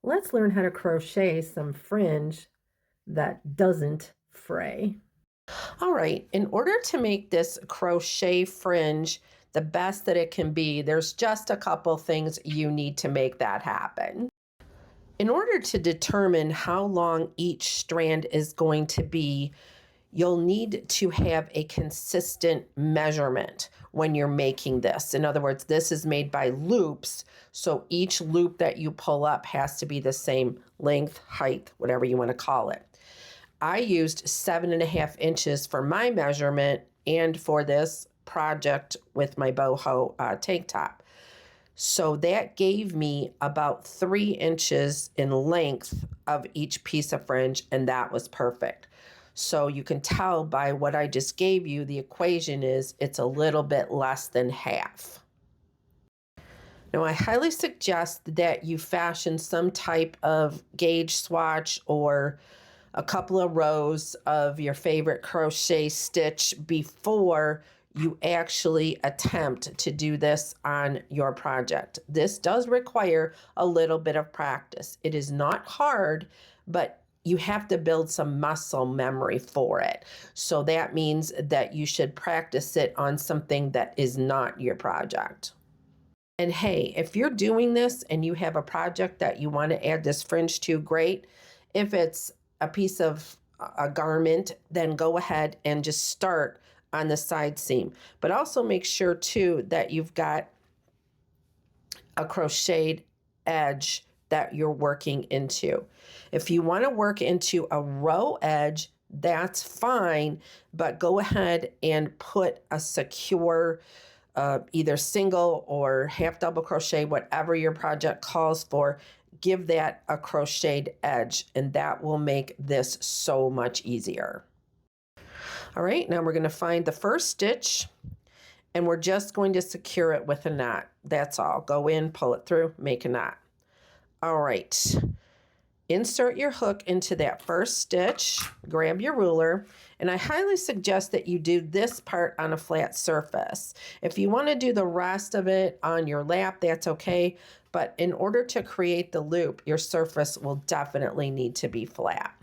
let's learn how to crochet some fringe that doesn't fray. All right, in order to make this crochet fringe the best that it can be, there's just a couple things you need to make that happen. In order to determine how long each strand is going to be, you'll need to have a consistent measurement when you're making this. In other words, this is made by loops, so each loop that you pull up has to be the same length, height, whatever you want to call it. I used 7.5 inches for my measurement and for this project with my boho tank top. So that gave me about 3 inches in length of each piece of fringe, and that was perfect. So you can tell by what I just gave you, the equation is it's a little bit less than half. Now, I highly suggest that you fashion some type of gauge swatch or a couple of rows of your favorite crochet stitch before you actually attempt to do this on your project. This does require a little bit of practice. It is not hard, but you have to build some muscle memory for it. So that means that you should practice it on something that is not your project. And hey, if you're doing this and you have a project that you want to add this fringe to, great. If it's a piece of a garment, then go ahead and just start on the side seam. But also make sure too that you've got a crocheted edge that you're working into. If you want to work into a row edge, that's fine, but go ahead and put a secure either single or half double crochet, whatever your project calls for, give that a crocheted edge, and that will make this so much easier. All right, now we're going to find the first stitch, and we're just going to secure it with a knot. That's all. Go in, pull it through, make a knot. All right, insert your hook into that first stitch, grab your ruler, and I highly suggest that you do this part on a flat surface. If you want to do the rest of it on your lap, that's okay, but in order to create the loop, your surface will definitely need to be flat.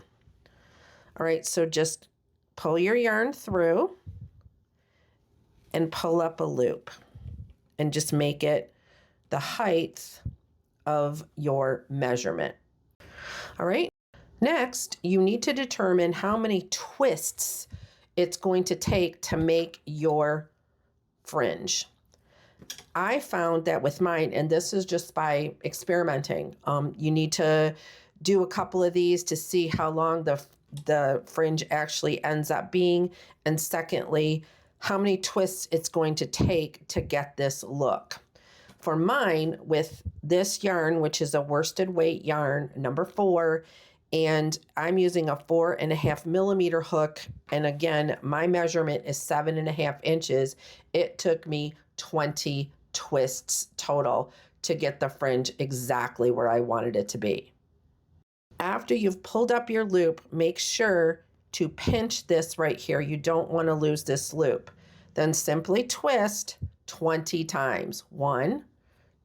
All right, so just pull your yarn through and pull up a loop and just make it the height of your measurement. All right, next you need to determine how many twists it's going to take to make your fringe. I found that with mine, and this is just by experimenting, you need to do a couple of these to see how long the fringe actually ends up being, and secondly, how many twists it's going to take to get this look. For mine, with this yarn, which is a worsted weight yarn, number 4, and I'm using a 4.5 millimeter hook, and again, my measurement is 7.5 inches. It took me 20 twists total to get the fringe exactly where I wanted it to be. After you've pulled up your loop, make sure to pinch this right here. You don't want to lose this loop. Then simply twist 20 times. 1,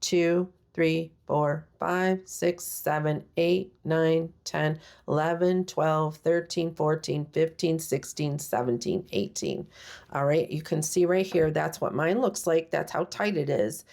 2, 3, 4, 5, 6, 7, 8, 9, 10, 11, 12, 13, 14, 15, 16, 17, 18. All right, you can see right here, that's what mine looks like. That's how tight it is.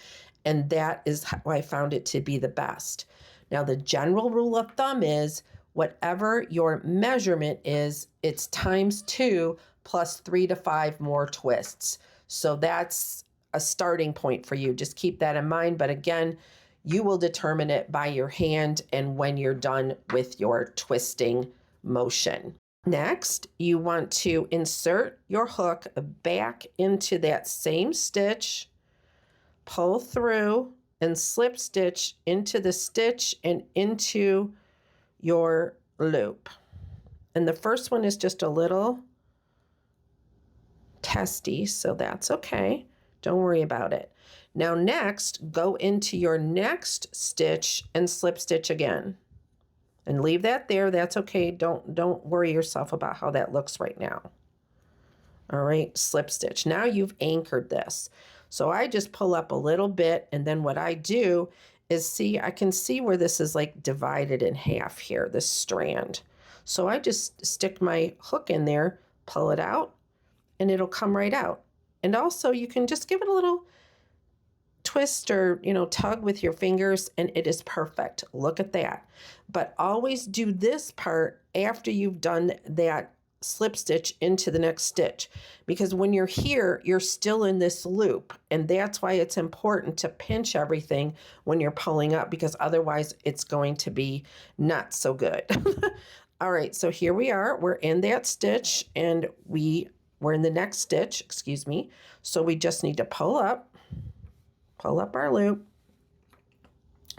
And that is how I found it to be the best. Now, the general rule of thumb is whatever your measurement is, it's times 2 plus 3 to 5 more twists. So that's a starting point for you. Just keep that in mind. But again, you will determine it by your hand and when you're done with your twisting motion. Next, you want to insert your hook back into that same stitch, pull through and slip stitch into the stitch and into your loop. And the first one is just a little testy, so that's okay. Don't worry about it. Now next, go into your next stitch and slip stitch again. And leave that there, that's okay. Don't worry yourself about how that looks right now. All right, slip stitch. Now you've anchored this. So I just pull up a little bit, and then what I do is, see, I can see where this is like divided in half here, this strand. So I just stick my hook in there, pull it out, and it'll come right out. And also you can just give it a little twist or, tug with your fingers, and it is perfect. Look at that. But always do this part after you've done that slip stitch into the next stitch, because when you're here, you're still in this loop, and that's why it's important to pinch everything when you're pulling up, because otherwise it's going to be not so good. All right, so here we are. We're in that stitch, and we're in the next stitch, excuse me. So we just need to pull up our loop,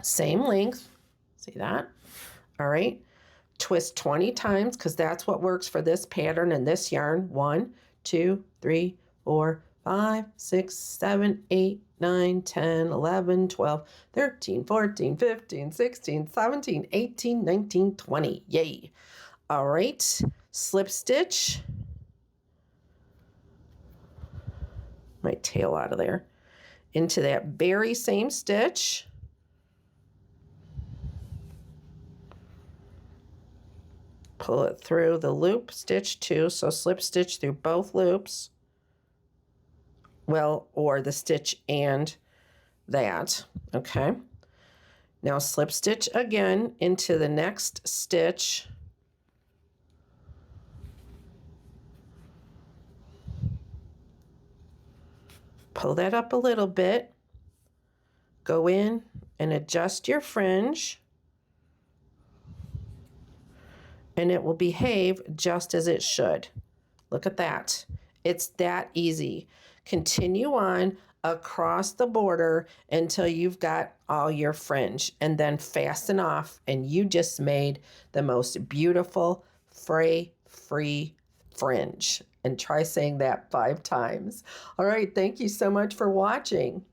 same length, see that? All right, twist 20 times, because that's what works for this pattern and this yarn. 1, 2, 3, 4, 5, 6, 7, 8, 9, 10, 11, 12, 13, 14, 15, 16, 17, 18, 19, 20. Yay. All right, slip stitch. My tail out of there. Into that very same stitch. Pull it through the loop, stitch 2, so slip stitch through both loops. Well, or the stitch and that, okay? Now slip stitch again into the next stitch. Pull that up a little bit. Go in and adjust your fringe, and it will behave just as it should. Look at that. It's that easy. Continue on across the border until you've got all your fringe, and then fasten off, and you just made the most beautiful fray-free fringe. And try saying that 5 times. All right, thank you so much for watching.